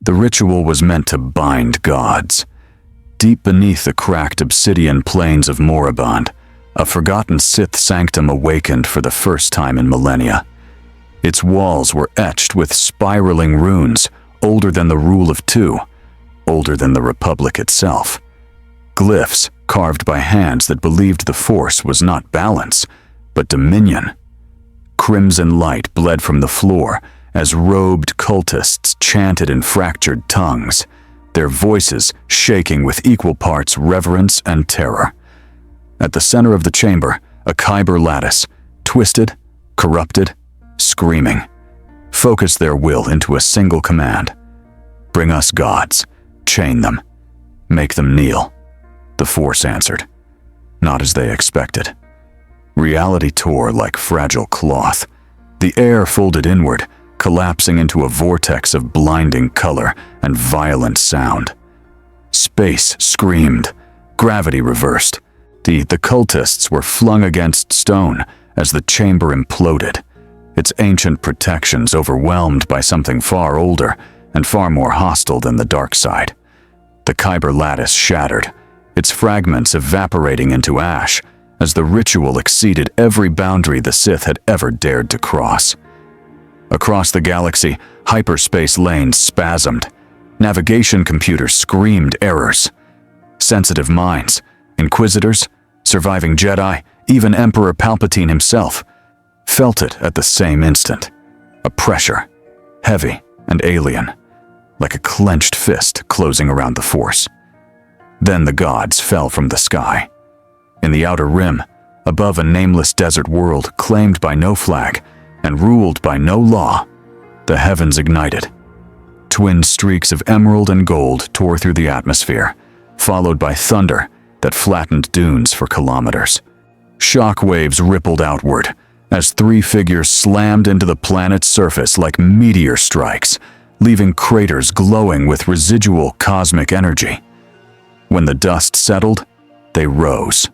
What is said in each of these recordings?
The ritual was meant to bind gods. Deep beneath the cracked obsidian plains of Moribund, a forgotten Sith sanctum awakened for the first time in millennia. Its walls were etched with spiraling runes, older than the Rule of Two, older than the Republic itself. Glyphs carved by hands that believed the Force was not balance, but dominion. Crimson light bled from the floor as robed cultists chanted in fractured tongues, their voices shaking with equal parts reverence and terror. At the center of the chamber, a Kyber lattice, twisted, corrupted, screaming, focused their will into a single command. Bring us gods, chain them, make them kneel. The Force answered, not as they expected. Reality tore like fragile cloth. The air folded inward, collapsing into a vortex of blinding color and violent sound. Space screamed, gravity reversed. The cultists were flung against stone as the chamber imploded, its ancient protections overwhelmed by something far older and far more hostile than the dark side. The Kyber lattice shattered, its fragments evaporating into ash as the ritual exceeded every boundary the Sith had ever dared to cross. Across the galaxy, hyperspace lanes spasmed. Navigation computers screamed errors. Sensitive minds, inquisitors, surviving Jedi, even Emperor Palpatine himself, felt it at the same instant. A pressure, heavy and alien, like a clenched fist closing around the Force. Then the gods fell from the sky. In the outer rim, above a nameless desert world claimed by no flag and ruled by no law, the heavens ignited. Twin streaks of emerald and gold tore through the atmosphere, followed by thunder that flattened dunes for kilometers. Shock waves rippled outward as three figures slammed into the planet's surface like meteor strikes, leaving craters glowing with residual cosmic energy. When the dust settled, they rose.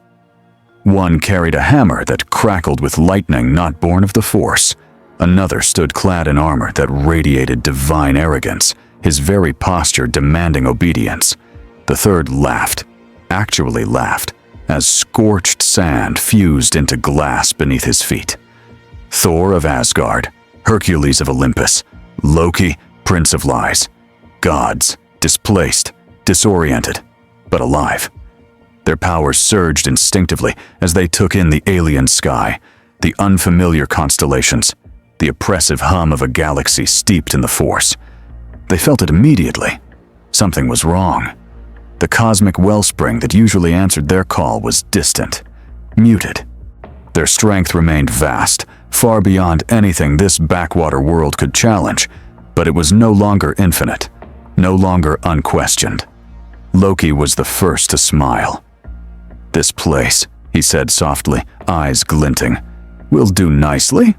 One carried a hammer that crackled with lightning not born of the Force. Another stood clad in armor that radiated divine arrogance, his very posture demanding obedience. The third laughed, actually laughed, as scorched sand fused into glass beneath his feet. Thor of Asgard, Hercules of Olympus, Loki, Prince of Lies. Gods, displaced, disoriented, but alive. Their powers surged instinctively as they took in the alien sky, the unfamiliar constellations, the oppressive hum of a galaxy steeped in the Force. They felt it immediately. Something was wrong. The cosmic wellspring that usually answered their call was distant, muted. Their strength remained vast, far beyond anything this backwater world could challenge, but it was no longer infinite, no longer unquestioned. Loki was the first to smile. "This place," he said softly, eyes glinting, "will do nicely."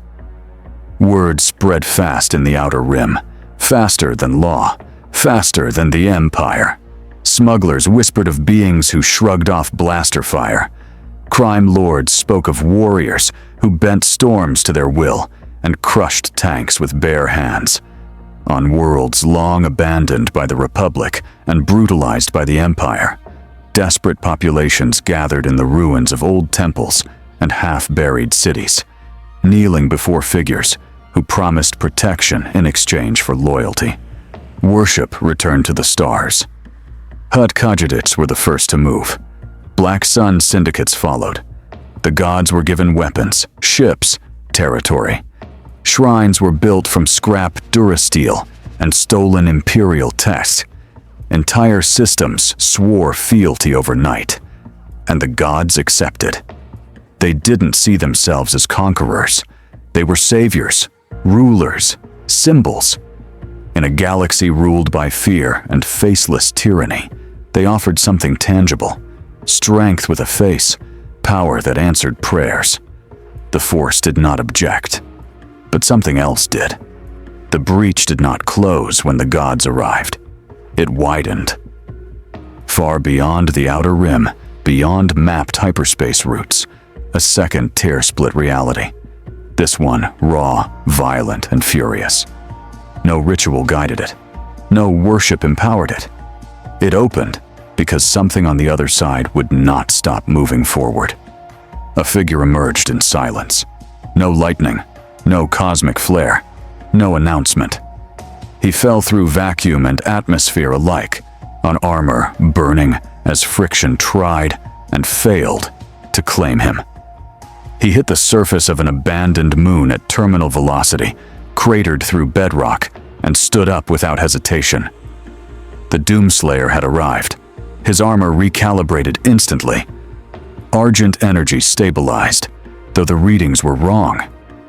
Word spread fast in the outer rim, faster than law, faster than the Empire. Smugglers whispered of beings who shrugged off blaster fire. Crime lords spoke of warriors who bent storms to their will and crushed tanks with bare hands. On worlds long abandoned by the Republic and brutalized by the Empire, desperate populations gathered in the ruins of old temples and half-buried cities, kneeling before figures who promised protection in exchange for loyalty. Worship returned to the stars. Hutt Khajiits were the first to move. Black Sun syndicates followed. The gods were given weapons, ships, territory. Shrines were built from scrap durasteel and stolen imperial tech. Entire systems swore fealty overnight, and the gods accepted. They didn't see themselves as conquerors. They were saviors, rulers, symbols. In a galaxy ruled by fear and faceless tyranny, they offered something tangible: strength with a face, power that answered prayers. The Force did not object, but something else did. The breach did not close when the gods arrived. It widened. Far beyond the outer rim, beyond mapped hyperspace routes, a second tear-split reality. This one raw, violent, and furious. No ritual guided it. No worship empowered it. It opened because something on the other side would not stop moving forward. A figure emerged in silence. No lightning, no cosmic flare, no announcement. He fell through vacuum and atmosphere alike, on armor burning as friction tried and failed to claim him. He hit the surface of an abandoned moon at terminal velocity, cratered through bedrock, and stood up without hesitation. The Doomslayer had arrived. His armor recalibrated instantly. Argent energy stabilized, though the readings were wrong,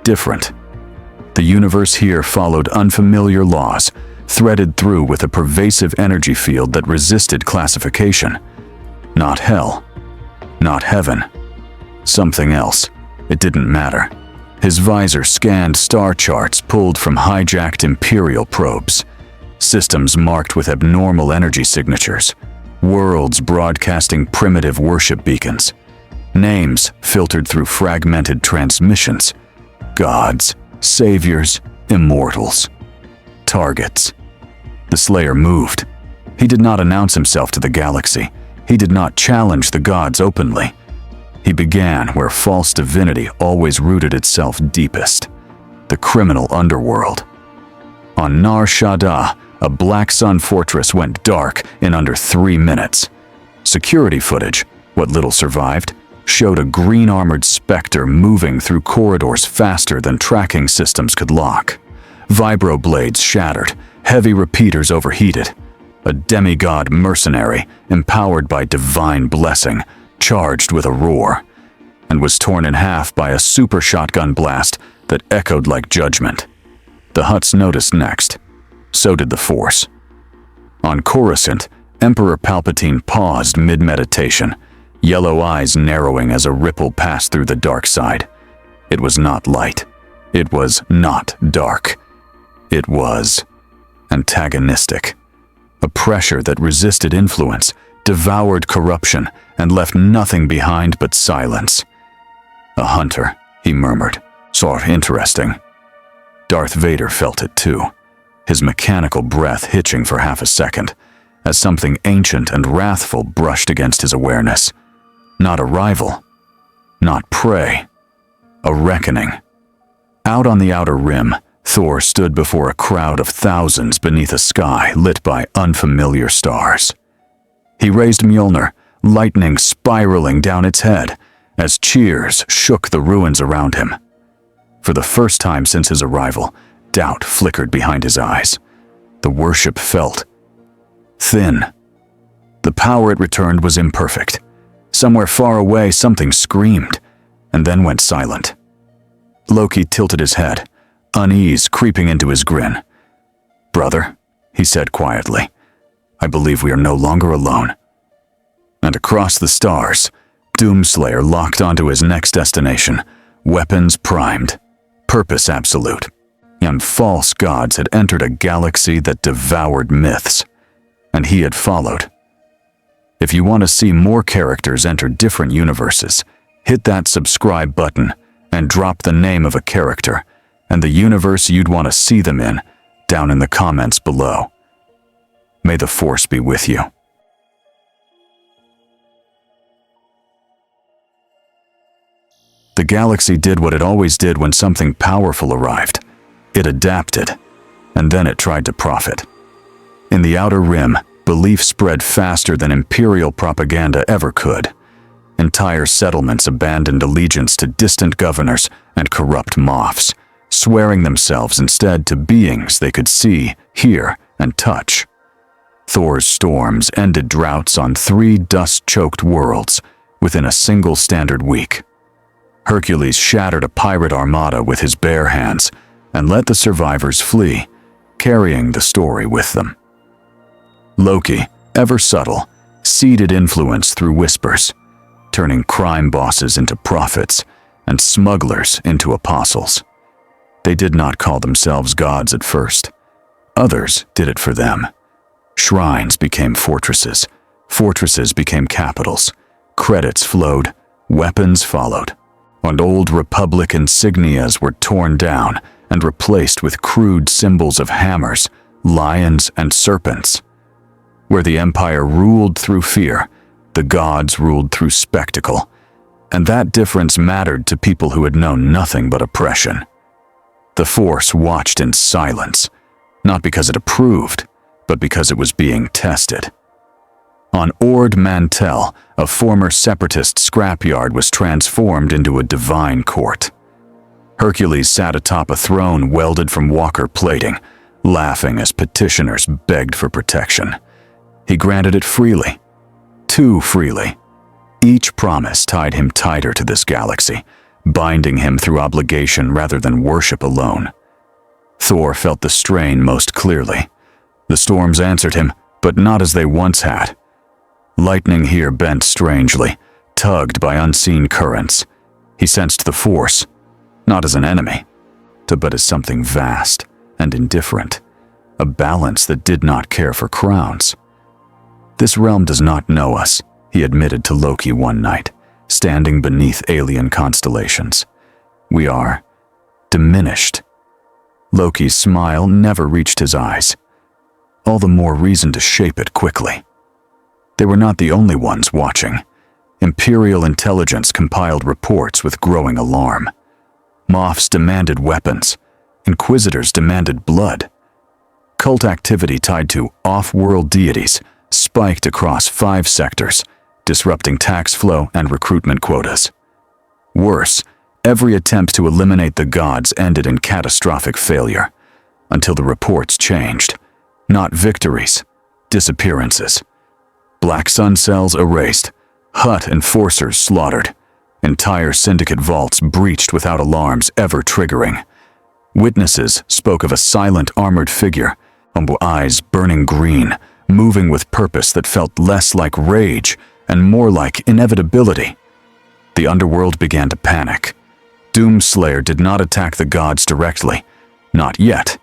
different. The universe here followed unfamiliar laws, threaded through with a pervasive energy field that resisted classification. Not hell, not heaven, something else. It didn't matter. His visor scanned star charts pulled from hijacked Imperial probes, systems marked with abnormal energy signatures, worlds broadcasting primitive worship beacons, names filtered through fragmented transmissions, gods, saviors, immortals, targets. The Slayer moved. He did not announce himself to the galaxy. He did not challenge the gods openly. He began where false divinity always rooted itself deepest, the criminal underworld. On Nar Shaddaa, a Black Sun fortress went dark in under 3 minutes. Security footage, what little survived, showed a green-armored specter moving through corridors faster than tracking systems could lock. Vibroblades shattered, heavy repeaters overheated. A demigod mercenary, empowered by divine blessing, charged with a roar, and was torn in half by a super shotgun blast that echoed like judgment. The Hutts noticed next. So did the Force. On Coruscant, Emperor Palpatine paused mid-meditation, yellow eyes narrowing as a ripple passed through the dark side. It was not light. It was not dark. It was antagonistic. A pressure that resisted influence, devoured corruption, and left nothing behind but silence. A hunter, he murmured. Sort of interesting. Darth Vader felt it too, his mechanical breath hitching for half a second, as something ancient and wrathful brushed against his awareness. Not a rival, not prey, a reckoning. Out on the outer rim, Thor stood before a crowd of thousands beneath a sky lit by unfamiliar stars. He raised Mjolnir, lightning spiraling down its head, as cheers shook the ruins around him. For the first time since his arrival, doubt flickered behind his eyes. The worship felt thin. The power it returned was imperfect. Somewhere far away, something screamed, and then went silent. Loki tilted his head, unease creeping into his grin. "Brother," he said quietly, "I believe we are no longer alone." And across the stars, Doomslayer locked onto his next destination, weapons primed, purpose absolute. And false gods had entered a galaxy that devoured myths, and he had followed. If you want to see more characters enter different universes, hit that subscribe button and drop the name of a character and the universe you'd want to see them in down in the comments below. May the Force be with you. The galaxy did what it always did when something powerful arrived. It adapted, and then it tried to profit. In the Outer Rim, belief spread faster than Imperial propaganda ever could. Entire settlements abandoned allegiance to distant governors and corrupt moffs, swearing themselves instead to beings they could see, hear, and touch. Thor's storms ended droughts on 3 dust-choked worlds within a single standard week. Hercules shattered a pirate armada with his bare hands and let the survivors flee, carrying the story with them. Loki, ever subtle, seeded influence through whispers, turning crime bosses into prophets and smugglers into apostles. They did not call themselves gods at first. Others did it for them. Shrines became fortresses. Fortresses became capitals. Credits flowed. Weapons followed. And old Republic insignias were torn down and replaced with crude symbols of hammers, lions and serpents. Where the Empire ruled through fear, the gods ruled through spectacle, and that difference mattered to people who had known nothing but oppression. The Force watched in silence, not because it approved, but because it was being tested. On Ord Mantell, a former separatist scrapyard was transformed into a divine court. Hercules sat atop a throne welded from walker plating, laughing as petitioners begged for protection. He granted it freely, too freely. Each promise tied him tighter to this galaxy, binding him through obligation rather than worship alone. Thor felt the strain most clearly. The storms answered him, but not as they once had. Lightning here bent strangely, tugged by unseen currents. He sensed the Force, not as an enemy, but as something vast and indifferent, a balance that did not care for crowns. "This realm does not know us," he admitted to Loki one night, standing beneath alien constellations. "We are diminished." Loki's smile never reached his eyes. All the more reason to shape it quickly. They were not the only ones watching. Imperial intelligence compiled reports with growing alarm. Moffs demanded weapons. Inquisitors demanded blood. Cult activity tied to off-world deities spiked across 5 sectors, disrupting tax flow and recruitment quotas. Worse, every attempt to eliminate the gods ended in catastrophic failure, until the reports changed. Not victories, disappearances. Black Sun cells erased, Hutt enforcers slaughtered, entire syndicate vaults breached without alarms ever triggering. Witnesses spoke of a silent armored figure, eyes burning green, moving with purpose that felt less like rage and more like inevitability. The underworld began to panic. Doomslayer did not attack the gods directly, not yet.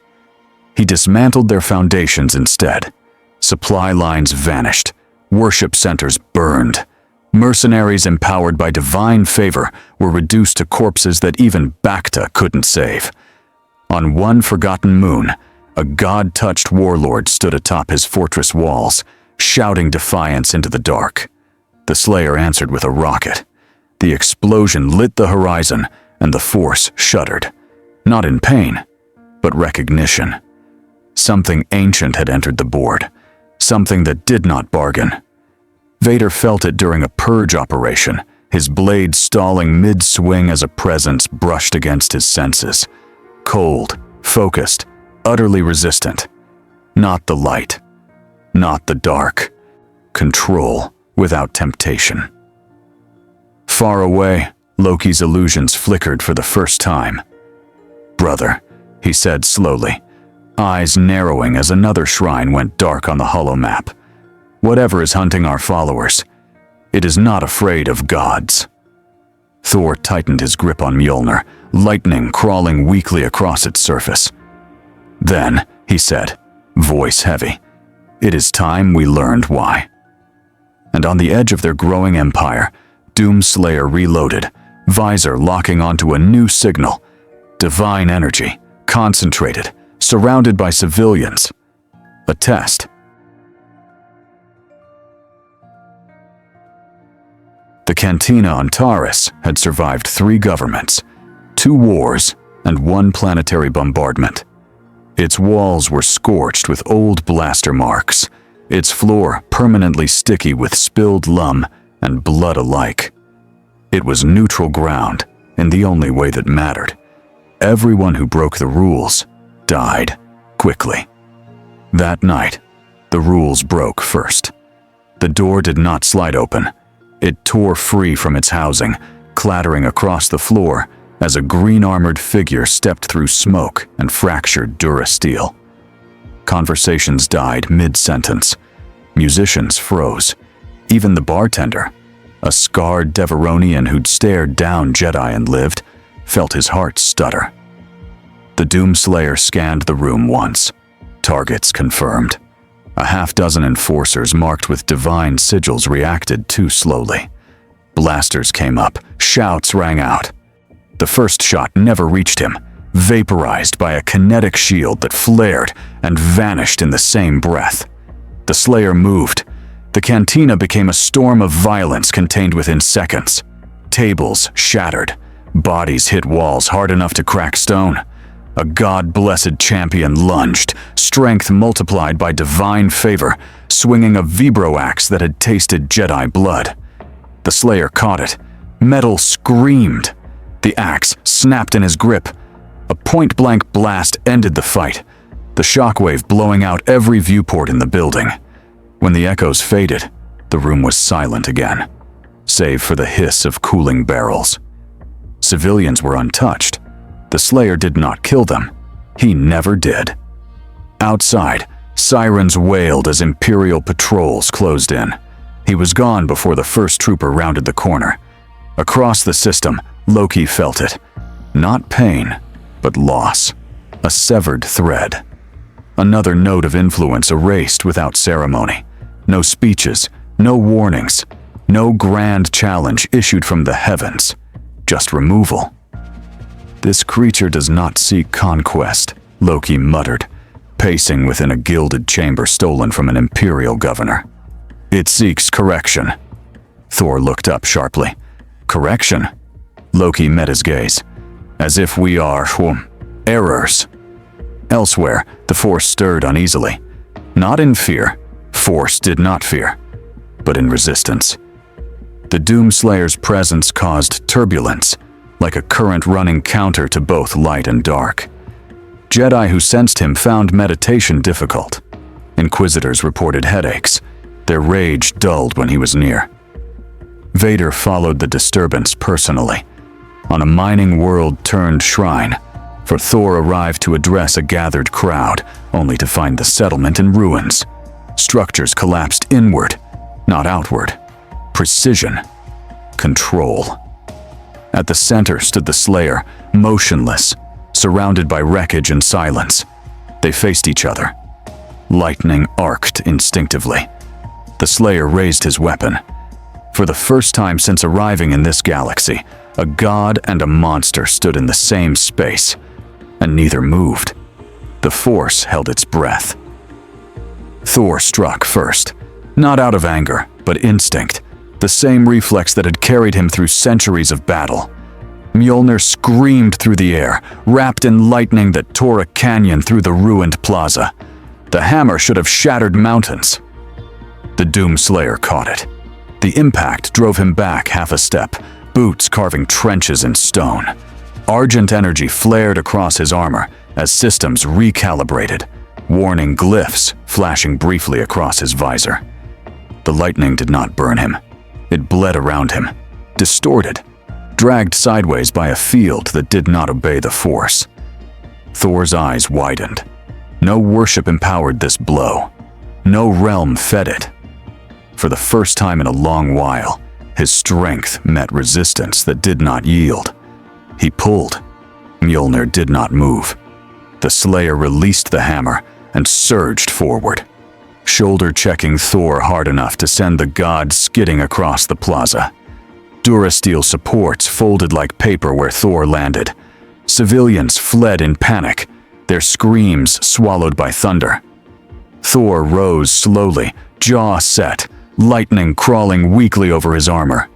He dismantled their foundations instead. Supply lines vanished. Worship centers burned. Mercenaries empowered by divine favor were reduced to corpses that even Bacta couldn't save. On one forgotten moon, a god-touched warlord stood atop his fortress walls, shouting defiance into the dark. The Slayer answered with a rocket. The explosion lit the horizon, and the Force shuddered. Not in pain, but recognition. Something ancient had entered the board. Something that did not bargain. Vader felt it during a purge operation, his blade stalling mid-swing as a presence brushed against his senses. Cold, focused, utterly resistant. Not the light. Not the dark. Control without temptation. Far away, Loki's illusions flickered for the first time. "Brother," he said slowly, eyes narrowing as another shrine went dark on the holomap. "Whatever is hunting our followers, it is not afraid of gods." Thor tightened his grip on Mjolnir, lightning crawling weakly across its surface. "Then," he said, voice heavy, "it is time we learned why." And on the edge of their growing empire, Doomslayer reloaded, visor locking onto a new signal. Divine energy, concentrated, surrounded by civilians. A test. The cantina on Taurus had survived 3 governments, 2 wars, and 1 planetary bombardment. Its walls were scorched with old blaster marks, its floor permanently sticky with spilled lum and blood alike. It was neutral ground in the only way that mattered. Everyone who broke the rules died quickly. That night, the rules broke first. The door did not slide open. It tore free from its housing, clattering across the floor as a green-armored figure stepped through smoke and fractured durasteel. Conversations died mid-sentence. Musicians froze. Even the bartender, a scarred Deveronian who'd stared down Jedi and lived, felt his heart stutter. The Doomslayer scanned the room once. Targets confirmed. A half-dozen enforcers marked with divine sigils reacted too slowly. Blasters came up, shouts rang out. The first shot never reached him. vaporized by a kinetic shield that flared and vanished in the same breath. The Slayer moved. The cantina became a storm of violence contained within seconds. Tables shattered. Bodies hit walls hard enough to crack stone. A god-blessed champion lunged, strength multiplied by divine favor, swinging a vibro axe that had tasted Jedi blood. The Slayer caught it. Metal screamed. The axe snapped in his grip. A point-blank blast ended the fight, the shockwave blowing out every viewport in the building. When the echoes faded, the room was silent again, save for the hiss of cooling barrels. Civilians were untouched. The Slayer did not kill them. He never did. Outside, sirens wailed as Imperial patrols closed in. He was gone before the first trooper rounded the corner. Across the system, Loki felt it. Not pain, but loss. A severed thread. Another node of influence erased without ceremony. No speeches, no warnings, no grand challenge issued from the heavens. Just removal. This creature does not seek conquest, Loki muttered, pacing within a gilded chamber stolen from an Imperial governor. It seeks correction. Thor looked up sharply. Correction? Loki met his gaze. As if we are, errors. Elsewhere, the Force stirred uneasily. Not in fear. Force did not fear. But in resistance. The Doomslayer's presence caused turbulence, like a current running counter to both light and dark. Jedi who sensed him found meditation difficult. Inquisitors reported headaches. Their rage dulled when he was near. Vader followed the disturbance personally. On a mining world-turned shrine, for Thor arrived to address a gathered crowd, only to find the settlement in ruins. Structures collapsed inward, not outward. Precision. Control. At the center stood the Slayer, motionless, surrounded by wreckage and silence. They faced each other. Lightning arced instinctively. The Slayer raised his weapon. For the first time since arriving in this galaxy, a god and a monster stood in the same space, and neither moved. The Force held its breath. Thor struck first, not out of anger, but instinct, the same reflex that had carried him through centuries of battle. Mjolnir screamed through the air, wrapped in lightning that tore a canyon through the ruined plaza. The hammer should have shattered mountains. The Doomslayer caught it. The impact drove him back half a step, boots carving trenches in stone. Argent energy flared across his armor as systems recalibrated, warning glyphs flashing briefly across his visor. The lightning did not burn him. It bled around him, distorted, dragged sideways by a field that did not obey the Force. Thor's eyes widened. No worship empowered this blow. No realm fed it. For the first time in a long while, his strength met resistance that did not yield. He pulled. Mjolnir did not move. The Slayer released the hammer and surged forward, shoulder-checking Thor hard enough to send the god skidding across the plaza. Durasteel supports folded like paper where Thor landed. Civilians fled in panic, their screams swallowed by thunder. Thor rose slowly, jaw set, lightning crawling weakly over his armor.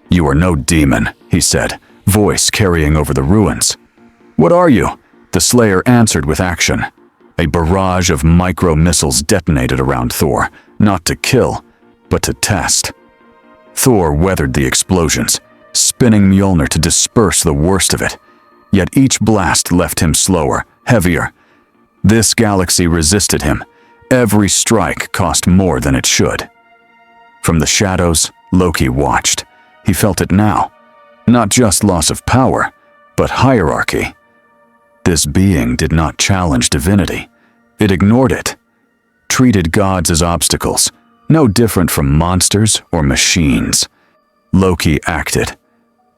"You are no demon," he said, voice carrying over the ruins. "What are you?" The Slayer answered with action. A barrage of micro-missiles detonated around Thor, not to kill, but to test. Thor weathered the explosions, spinning Mjolnir to disperse the worst of it. Yet each blast left him slower, heavier. This galaxy resisted him. Every strike cost more than it should. From the shadows, Loki watched. He felt it now. Not just loss of power, but hierarchy. This being did not challenge divinity. It ignored it. Treated gods as obstacles, no different from monsters or machines. Loki acted.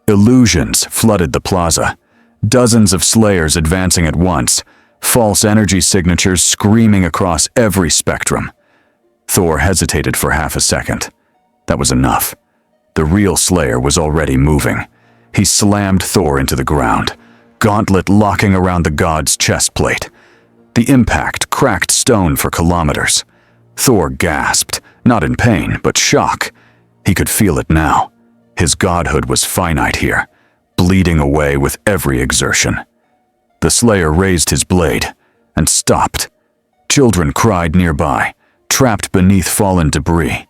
Illusions flooded the plaza. Dozens of Slayers advancing at once, false energy signatures screaming across every spectrum. Thor hesitated for half a second. That was enough. The real Slayer was already moving. He slammed Thor into the ground. gauntlet locking around the god's chest plate. The impact cracked stone for kilometers. Thor gasped, not in pain, but shock. He could feel it now. His godhood was finite here, bleeding away with every exertion. The Slayer raised his blade and stopped. Children cried nearby, trapped beneath fallen debris.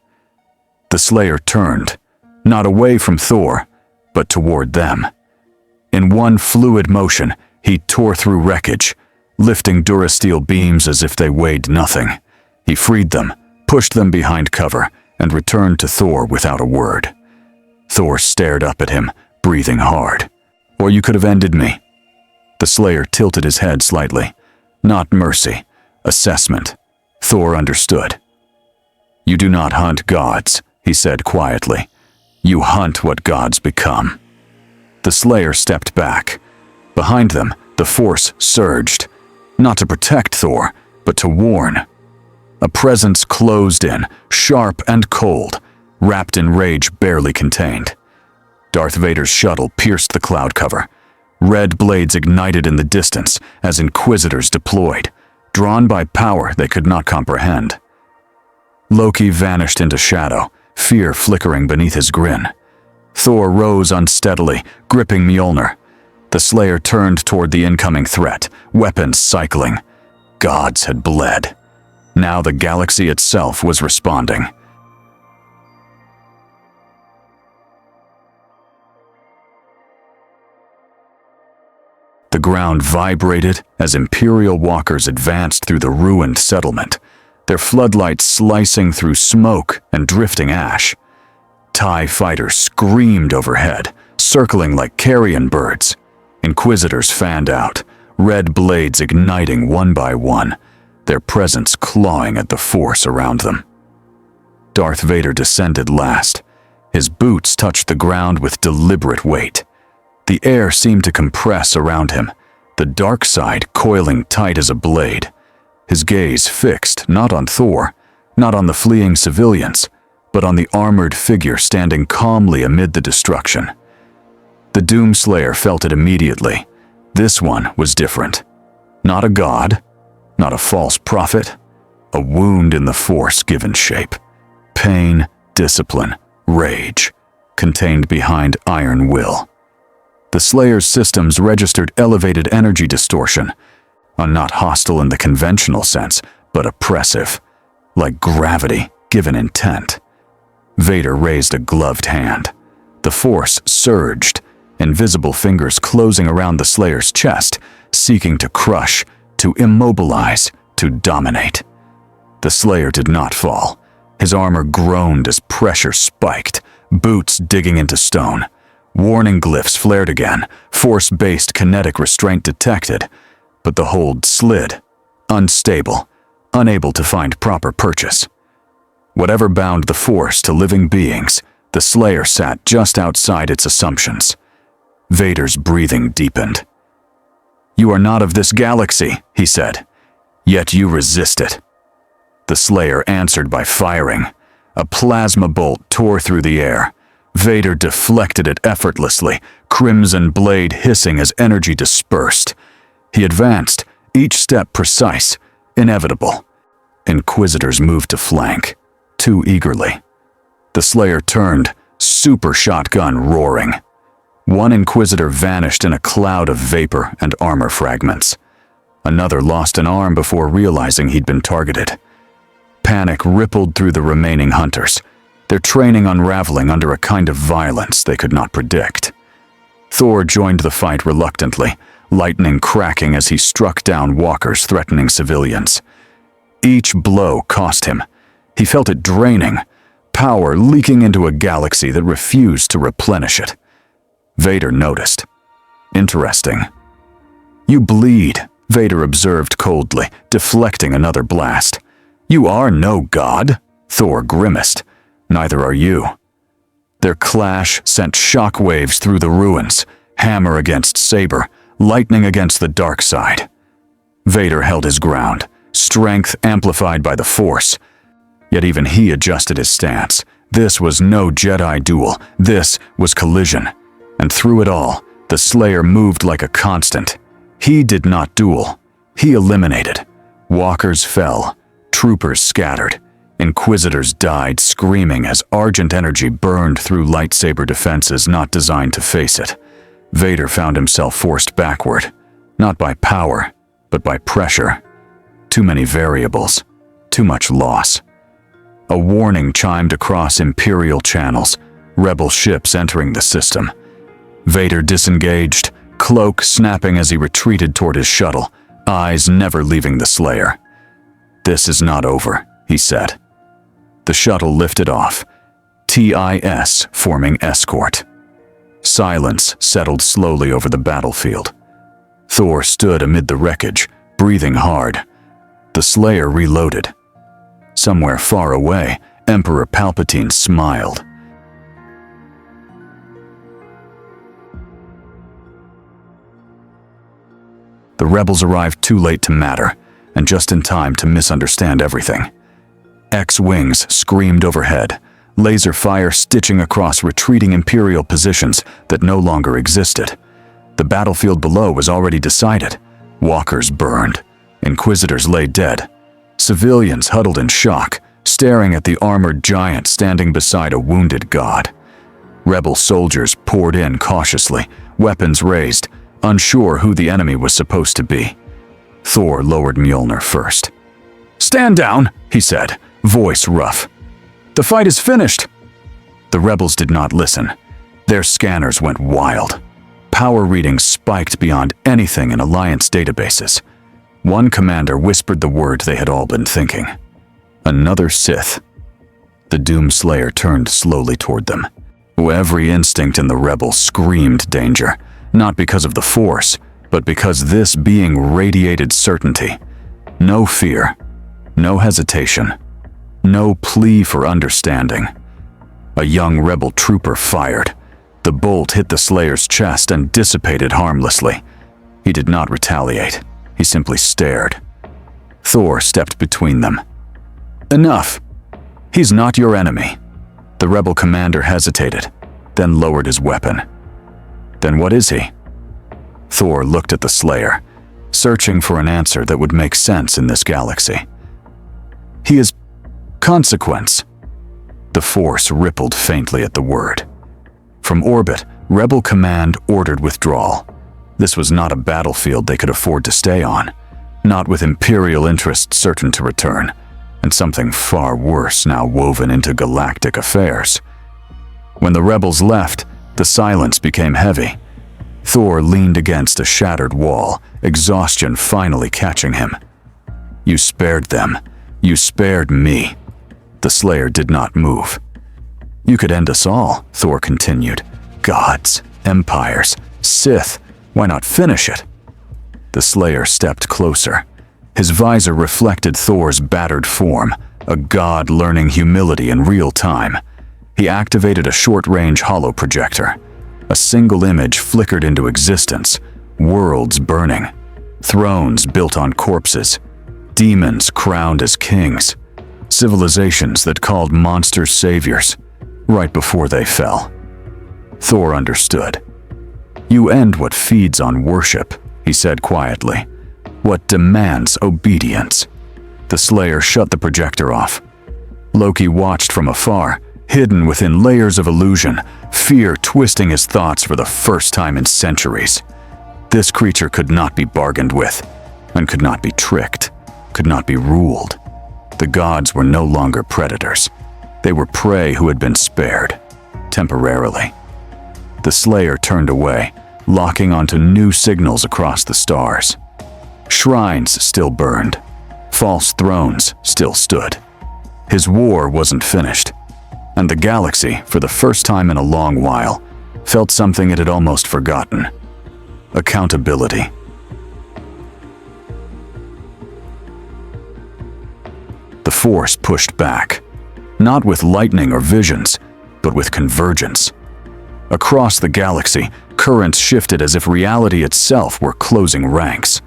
The Slayer turned, not away from Thor, but toward them. In one fluid motion, he tore through wreckage, lifting durasteel beams as if they weighed nothing. He freed them, pushed them behind cover, and returned to Thor without a word. Thor stared up at him, breathing hard. "Or you could have ended me." The Slayer tilted his head slightly. Not mercy, assessment. Thor understood. "You do not hunt gods," he said quietly. "You hunt what gods become." The Slayer stepped back. Behind them, the force surged, not to protect Thor, but to warn. A presence closed in, sharp and cold, wrapped in rage barely contained. Darth Vader's shuttle pierced the cloud cover. Red blades ignited in the distance as Inquisitors deployed, drawn by power they could not comprehend. Loki vanished into shadow, fear flickering beneath his grin. Thor rose unsteadily, gripping Mjolnir. The Slayer turned toward the incoming threat, weapons cycling. Gods had bled. Now the galaxy itself was responding. The ground vibrated as Imperial walkers advanced through the ruined settlement, their floodlights slicing through smoke and drifting ash. TIE fighters screamed overhead, circling like carrion birds. Inquisitors fanned out, red blades igniting one by one, their presence clawing at the force around them. Darth Vader descended last. His boots touched the ground with deliberate weight. The air seemed to compress around him, the dark side coiling tight as a blade. His gaze fixed not on Thor, not on the fleeing civilians, but on the armored figure standing calmly amid the destruction. The Doomslayer felt it immediately. This one was different. Not a god, not a false prophet, a wound in the Force given shape. Pain, discipline, rage, contained behind iron will. The Slayer's systems registered elevated energy distortion, not hostile in the conventional sense, but oppressive, like gravity given intent. Vader raised a gloved hand. The Force surged, invisible fingers closing around the Slayer's chest, seeking to crush, to immobilize, to dominate. The Slayer did not fall. His armor groaned as pressure spiked, boots digging into stone. Warning glyphs flared again, force-based kinetic restraint detected, but the hold slid, unstable, unable to find proper purchase. Whatever bound the Force to living beings, the Slayer sat just outside its assumptions. Vader's breathing deepened. "You are not of this galaxy," he said, "yet you resist it." The Slayer answered by firing. A plasma bolt tore through the air. Vader deflected it effortlessly, crimson blade hissing as energy dispersed. He advanced, each step precise, inevitable. Inquisitors moved to flank, too eagerly. The Slayer turned, super shotgun roaring. One Inquisitor vanished in a cloud of vapor and armor fragments. Another lost an arm before realizing he'd been targeted. Panic rippled through the remaining hunters, their training unraveling under a kind of violence they could not predict. Thor joined the fight reluctantly, lightning cracking as he struck down walkers threatening civilians. Each blow cost him. He felt it draining, power leaking into a galaxy that refused to replenish it. Vader noticed. Interesting. "You bleed," Vader observed coldly, deflecting another blast. "You are no god," Thor grimaced. "Neither are you." Their clash sent shockwaves through the ruins, hammer against saber, lightning against the dark side. Vader held his ground, strength amplified by the Force. Yet even he adjusted his stance. This was no Jedi duel. This was collision. And through it all, the The Slayer moved like a constant. He did not duel. He eliminated. Walkers fell. Troopers scattered. Inquisitors died screaming as Argent energy burned through lightsaber defenses not designed to face it. Vader found himself forced backward, not by power, but by pressure. Too many variables. Too much loss. A warning chimed across Imperial channels, rebel ships entering the system. Vader disengaged, cloak snapping as he retreated toward his shuttle, eyes never leaving the Slayer. "This is not over," he said. The shuttle lifted off, TIS forming escort. Silence settled slowly over the battlefield. Thor stood amid the wreckage, breathing hard. The Slayer reloaded. Somewhere far away, Emperor Palpatine smiled. The rebels arrived too late to matter, and just in time to misunderstand everything. X-wings screamed overhead, laser fire stitching across retreating Imperial positions that no longer existed. The battlefield below was already decided. Walkers burned. Inquisitors lay dead. Civilians huddled in shock, staring at the armored giant standing beside a wounded god. Rebel soldiers poured in cautiously, weapons raised, unsure who the enemy was supposed to be. Thor lowered Mjolnir first. "Stand down," he said, voice rough. "The fight is finished." The rebels did not listen. Their scanners went wild. Power readings spiked beyond anything in Alliance databases. One commander whispered the word they had all been thinking. Another Sith. The Doomslayer turned slowly toward them. Every instinct in the rebels screamed danger, not because of the Force, but because this being radiated certainty. No fear, no hesitation, no plea for understanding. A young rebel trooper fired. The bolt hit the Slayer's chest and dissipated harmlessly. He did not retaliate. He simply stared. Thor stepped between them. "Enough. He's not your enemy." The rebel commander hesitated, then lowered his weapon. "Then what is he?" Thor looked at the Slayer, searching for an answer that would make sense in this galaxy. "He is consequence." The Force rippled faintly at the word. From orbit, Rebel Command ordered withdrawal. This was not a battlefield they could afford to stay on, not with Imperial interests certain to return, and something far worse now woven into galactic affairs. When the rebels left, the silence became heavy. Thor leaned against a shattered wall, exhaustion finally catching him. "You spared them. You spared me." The Slayer did not move. "You could end us all," Thor continued. "Gods, empires, Sith, why not finish it?" The Slayer stepped closer. His visor reflected Thor's battered form, a god learning humility in real time. He activated a short-range holo projector. A single image flickered into existence, worlds burning, thrones built on corpses, demons crowned as kings, civilizations that called monsters saviors, right before they fell. Thor understood. "You end what feeds on worship," he said quietly. "What demands obedience." The Slayer shut the projector off. Loki watched from afar, hidden within layers of illusion, fear twisting his thoughts for the first time in centuries. This creature could not be bargained with, and could not be tricked, could not be ruled. The gods were no longer predators. They were prey who had been spared, temporarily. The Slayer turned away, locking onto new signals across the stars. Shrines still burned. False thrones still stood. His war wasn't finished. And the galaxy, for the first time in a long while, felt something it had almost forgotten. Accountability. The Force pushed back, not with lightning or visions, but with convergence. Across the galaxy, currents shifted as if reality itself were closing ranks.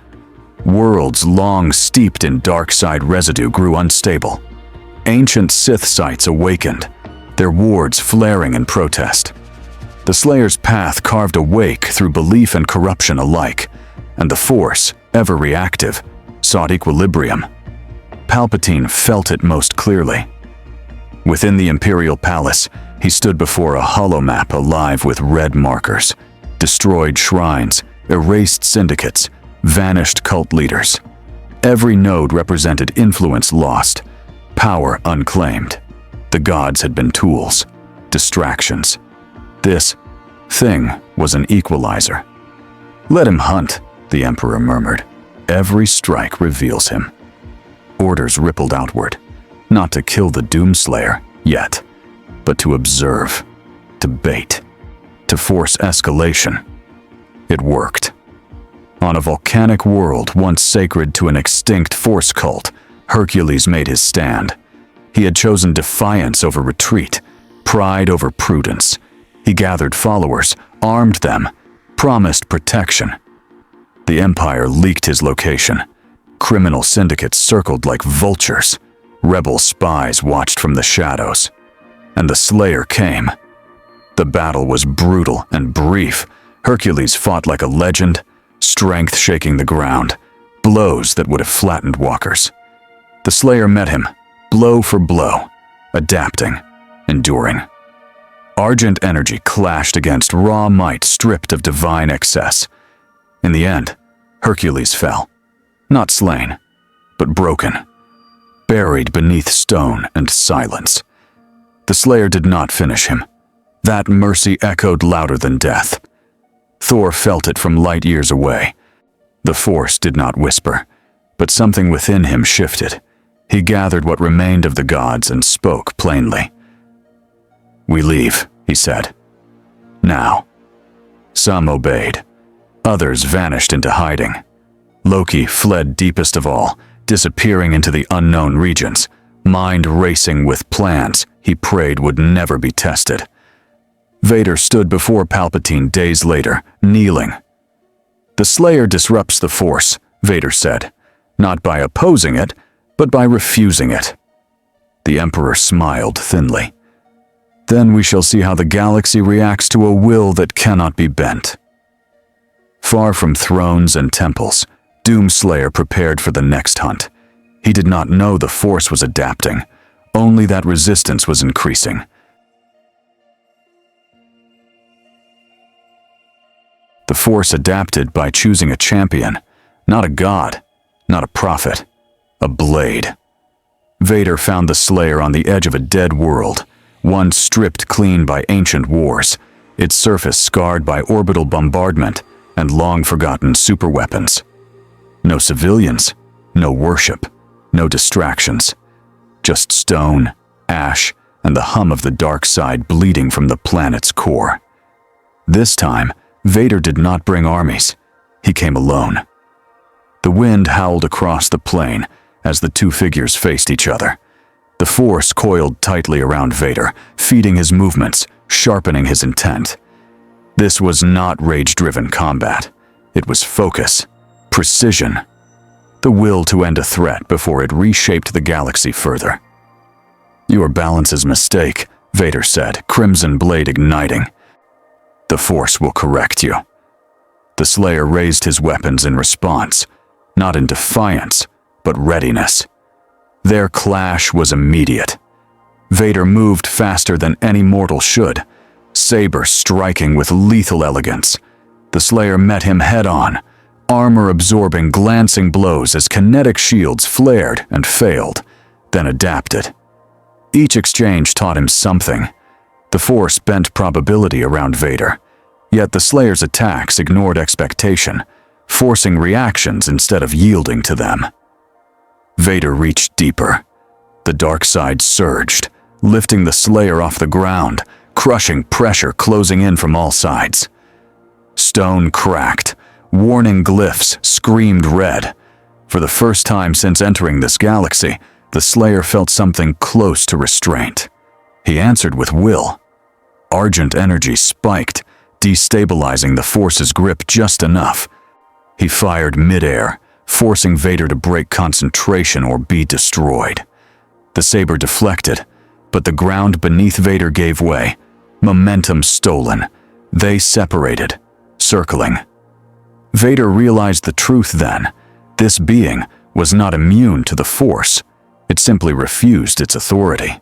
Worlds long steeped in dark side residue grew unstable. Ancient Sith sites awakened, their wards flaring in protest. The Slayer's path carved a wake through belief and corruption alike, and the Force, ever reactive, sought equilibrium. Palpatine felt it most clearly. Within the Imperial Palace, he stood before a holomap alive with red markers, destroyed shrines, erased syndicates, vanished cult leaders. Every node represented influence lost, power unclaimed. The gods had been tools, distractions. This thing was an equalizer. "Let him hunt," the Emperor murmured. "Every strike reveals him." Orders rippled outward, not to kill the Doomslayer yet, but to observe, to bait, to force escalation. It worked. On a volcanic world once sacred to an extinct Force cult, Hercules made his stand. He had chosen defiance over retreat, pride over prudence. He gathered followers, armed them, promised protection. The Empire leaked his location. Criminal syndicates circled like vultures. Rebel spies watched from the shadows. And the Slayer came. The battle was brutal and brief. Hercules fought like a legend, strength shaking the ground, blows that would have flattened walkers. The Slayer met him, blow for blow, adapting, enduring. Argent energy clashed against raw might stripped of divine excess. In the end, Hercules fell, not slain, but broken, buried beneath stone and silence. The Slayer did not finish him. That mercy echoed louder than death. Thor felt it from light years away. The Force did not whisper, but something within him shifted. He gathered what remained of the gods and spoke plainly. "We leave," he said. "Now." Some obeyed. Others vanished into hiding. Loki fled deepest of all, disappearing into the unknown regions, mind racing with plans he prayed would never be tested. Vader stood before Palpatine days later, kneeling. "The Slayer disrupts the Force," Vader said, "not by opposing it, but by refusing it." The Emperor smiled thinly. "Then we shall see how the galaxy reacts to a will that cannot be bent." Far from thrones and temples, Doomslayer prepared for the next hunt. He did not know the Force was adapting, only that resistance was increasing. The Force adapted by choosing a champion, not a god, not a prophet, a blade. Vader found the Slayer on the edge of a dead world, one stripped clean by ancient wars, its surface scarred by orbital bombardment and long-forgotten superweapons. No civilians, no worship, no distractions. Just stone, ash, and the hum of the dark side bleeding from the planet's core. This time, Vader did not bring armies. He came alone. The wind howled across the plain as the two figures faced each other. The Force coiled tightly around Vader, feeding his movements, sharpening his intent. This was not rage-driven combat. It was focus, precision, the will to end a threat before it reshaped the galaxy further. "Your balance is a mistake," Vader said, crimson blade igniting. "The Force will correct you." The Slayer raised his weapons in response, not in defiance, but readiness. Their clash was immediate. Vader moved faster than any mortal should, saber striking with lethal elegance. The Slayer met him head-on, armor-absorbing glancing blows as kinetic shields flared and failed, then adapted. Each exchange taught him something. The Force bent probability around Vader, yet the Slayer's attacks ignored expectation, forcing reactions instead of yielding to them. Vader reached deeper. The dark side surged, lifting the Slayer off the ground, crushing pressure closing in from all sides. Stone cracked, warning glyphs screamed red. For the first time since entering this galaxy, the Slayer felt something close to restraint. He answered with will. Argent energy spiked, destabilizing the Force's grip just enough. He fired mid-air, forcing Vader to break concentration or be destroyed. The saber deflected, but the ground beneath Vader gave way, momentum stolen. They separated, circling. Vader realized the truth then. This being was not immune to the Force. It simply refused its authority.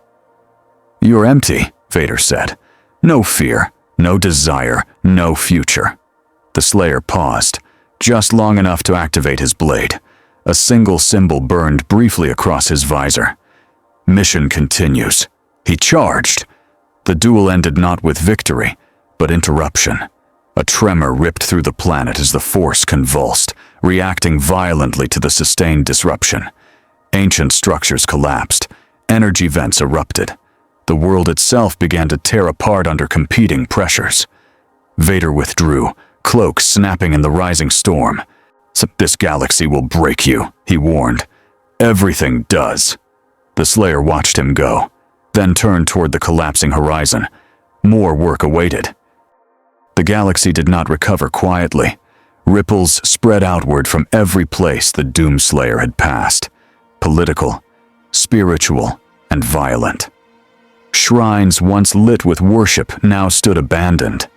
"You're empty," Vader said. "No fear, no desire, no future." The Slayer paused, just long enough to activate his blade. A single symbol burned briefly across his visor. "Mission continues." He charged. The duel ended not with victory, but interruption. A tremor ripped through the planet as the Force convulsed, reacting violently to the sustained disruption. Ancient structures collapsed. Energy vents erupted. The world itself began to tear apart under competing pressures. Vader withdrew, cloak snapping in the rising storm. "This galaxy will break you," he warned. "Everything does." The Slayer watched him go, then turned toward the collapsing horizon. More work awaited. The galaxy did not recover quietly. Ripples spread outward from every place the Doomslayer had passed. Political, spiritual, and violent. Shrines once lit with worship now stood abandoned.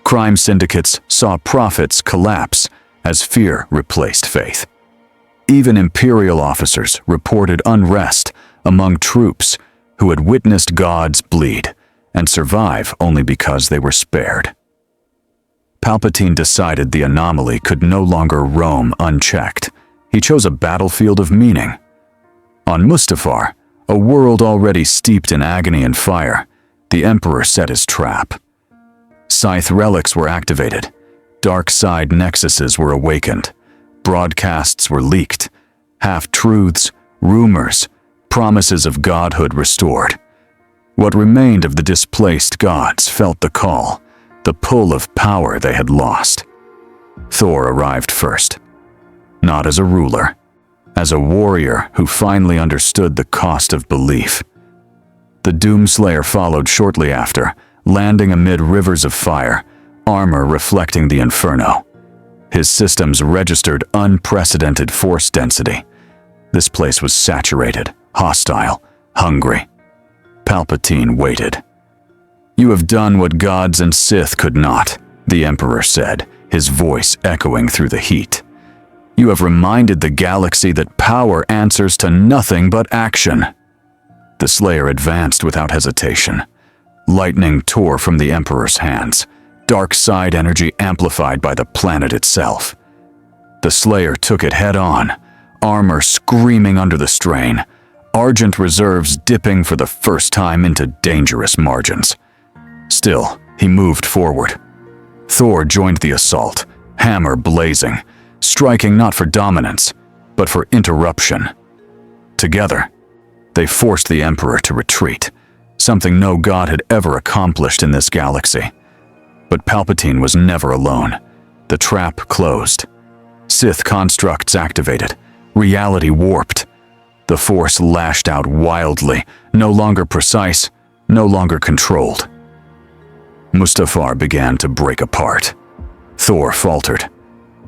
Crime syndicates saw profits collapse as fear replaced faith. Even Imperial officers reported unrest among troops who had witnessed gods bleed and survive only because they were spared. Palpatine decided the anomaly could no longer roam unchecked. He chose a battlefield of meaning. On Mustafar, a world already steeped in agony and fire, the Emperor set his trap. Scythe relics were activated. Dark side nexuses were awakened. Broadcasts were leaked. Half-truths, rumors, promises of godhood restored. What remained of the displaced gods felt the call, the pull of power they had lost. Thor arrived first. Not as a ruler, as a warrior who finally understood the cost of belief. The Doomslayer followed shortly after, landing amid rivers of fire, armor reflecting the inferno. His systems registered unprecedented force density. This place was saturated, hostile, hungry. Palpatine waited. "You have done what gods and Sith could not," the Emperor said, his voice echoing through the heat. "You have reminded the galaxy that power answers to nothing but action." The Slayer advanced without hesitation. Lightning tore from the Emperor's hands, dark side energy amplified by the planet itself. The Slayer took it head-on, armor screaming under the strain, Argent reserves dipping for the first time into dangerous margins. Still, he moved forward. Thor joined the assault, hammer blazing, striking not for dominance, but for interruption. Together, they forced the Emperor to retreat, something no god had ever accomplished in this galaxy. But Palpatine was never alone. The trap closed. Sith constructs activated, reality warped. The Force lashed out wildly, no longer precise, no longer controlled. Mustafar began to break apart. Thor faltered.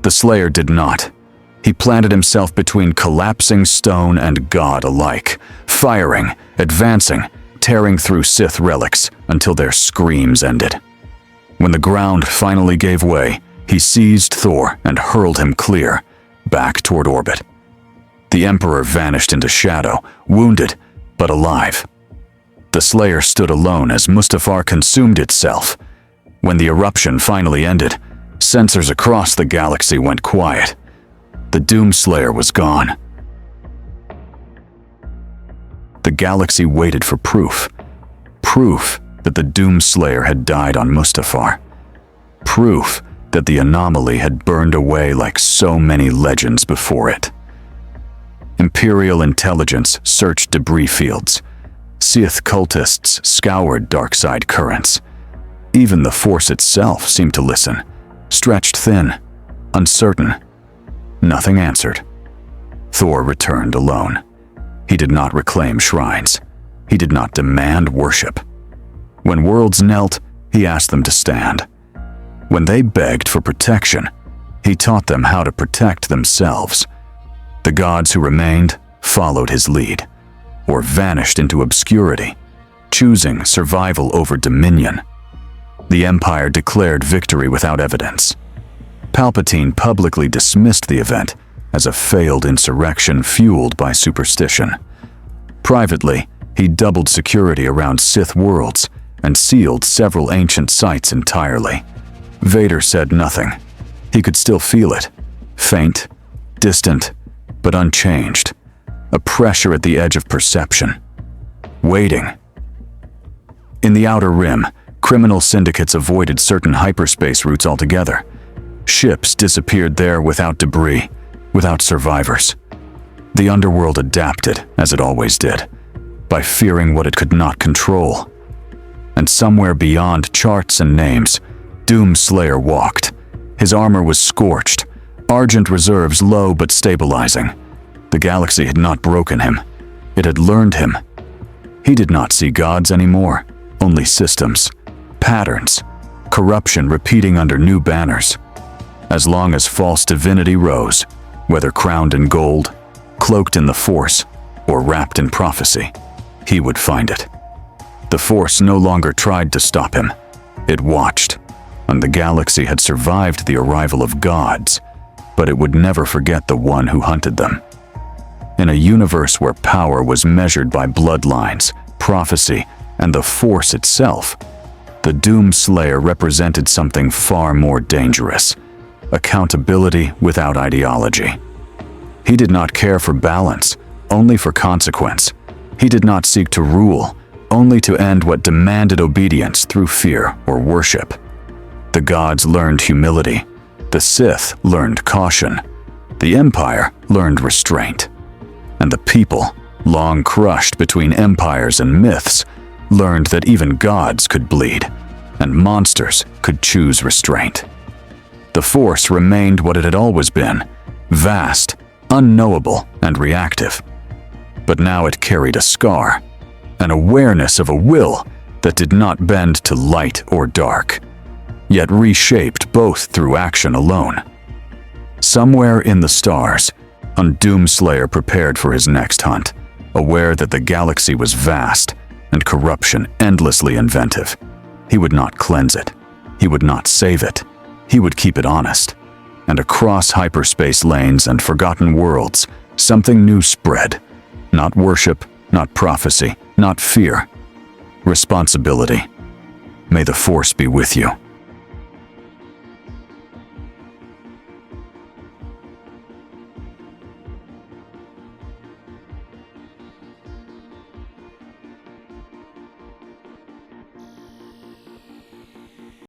The Slayer did not. He planted himself between collapsing stone and God alike, firing, advancing, tearing through Sith relics until their screams ended. When the ground finally gave way, he seized Thor and hurled him clear, back toward orbit. The Emperor vanished into shadow, wounded, but alive. The Slayer stood alone as Mustafar consumed itself. When the eruption finally ended, sensors across the galaxy went quiet. The Doomslayer was gone. The galaxy waited for proof. Proof that the Doomslayer had died on Mustafar. Proof that the anomaly had burned away like so many legends before it. Imperial intelligence searched debris fields. Sith cultists scoured dark-side currents. Even the Force itself seemed to listen, stretched thin, uncertain. Nothing answered. Thor returned alone. He did not reclaim shrines. He did not demand worship. When worlds knelt, he asked them to stand. When they begged for protection, he taught them how to protect themselves. The gods who remained followed his lead, or vanished into obscurity, choosing survival over dominion. The Empire declared victory without evidence. Palpatine publicly dismissed the event as a failed insurrection fueled by superstition. Privately, he doubled security around Sith worlds and sealed several ancient sites entirely. Vader said nothing. He could still feel it. Faint, distant, but unchanged. A pressure at the edge of perception. Waiting. In the Outer Rim, criminal syndicates avoided certain hyperspace routes altogether. Ships disappeared there without debris, without survivors. The underworld adapted, as it always did, by fearing what it could not control. And somewhere beyond charts and names, Doomslayer walked. His armor was scorched, argent reserves low but stabilizing. The galaxy had not broken him. It had learned him. He did not see gods anymore, only systems, patterns, corruption repeating under new banners. As long as false divinity rose, whether crowned in gold, cloaked in the Force, or wrapped in prophecy, he would find it. The Force no longer tried to stop him. It watched, and the galaxy had survived the arrival of gods, but it would never forget the one who hunted them. In a universe where power was measured by bloodlines, prophecy, and the Force itself, the Doomslayer represented something far more dangerous: accountability without ideology. He did not care for balance, only for consequence. He did not seek to rule, only to end what demanded obedience through fear or worship. The gods learned humility. The Sith learned caution. The Empire learned restraint. And the people, long crushed between empires and myths, learned that even gods could bleed, and monsters could choose restraint. The Force remained what it had always been: vast, unknowable, and reactive. But now it carried a scar, an awareness of a will that did not bend to light or dark, yet reshaped both through action alone. Somewhere in the stars, a Doomslayer prepared for his next hunt, aware that the galaxy was vast and corruption endlessly inventive. He would not cleanse it. He would not save it. He would keep it honest. And across hyperspace lanes and forgotten worlds, something new spread. Not worship, not prophecy, not fear. Responsibility. May the Force be with you.